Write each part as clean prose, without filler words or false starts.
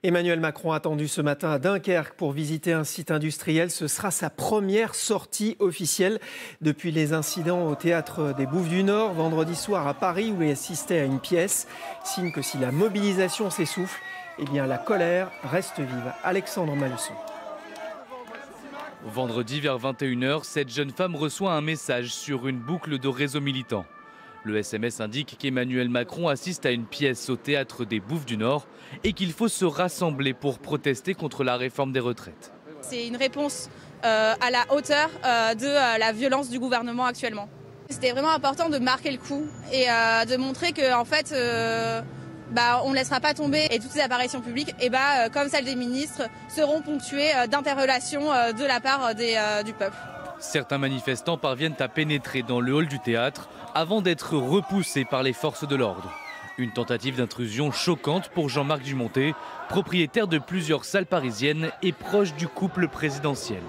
Emmanuel Macron attendu ce matin à Dunkerque pour visiter un site industriel. Ce sera sa première sortie officielle depuis les incidents au théâtre des Bouffes du Nord vendredi soir à Paris où il assistait à une pièce. Signe que si la mobilisation s'essouffle, eh bien la colère reste vive. Alexandre Malusson. Vendredi vers 21h, cette jeune femme reçoit un message sur une boucle de réseau militant. Le SMS indique qu'Emmanuel Macron assiste à une pièce au théâtre des Bouffes du Nord et qu'il faut se rassembler pour protester contre la réforme des retraites. C'est une réponse à la hauteur de la violence du gouvernement actuellement. C'était vraiment important de marquer le coup et de montrer qu'en fait, on ne laissera pas tomber et toutes ces apparitions publiques, comme celles des ministres, seront ponctuées d'interpellations de la part du peuple. Certains manifestants parviennent à pénétrer dans le hall du théâtre avant d'être repoussés par les forces de l'ordre. Une tentative d'intrusion choquante pour Jean-Marc Dumontet, propriétaire de plusieurs salles parisiennes et proche du couple présidentiel.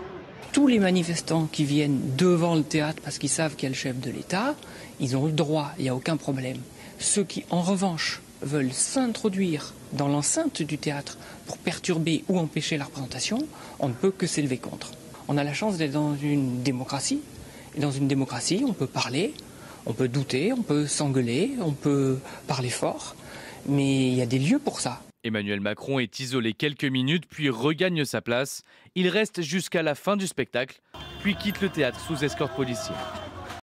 Tous les manifestants qui viennent devant le théâtre parce qu'ils savent qu'il y a le chef de l'État, ils ont le droit, il n'y a aucun problème. Ceux qui, en revanche, veulent s'introduire dans l'enceinte du théâtre pour perturber ou empêcher la représentation, on ne peut que s'élever contre. On a la chance d'être dans une démocratie. Et dans une démocratie, on peut parler, on peut douter, on peut s'engueuler, on peut parler fort. Mais il y a des lieux pour ça. Emmanuel Macron est isolé quelques minutes, puis regagne sa place. Il reste jusqu'à la fin du spectacle, puis quitte le théâtre sous escorte policière.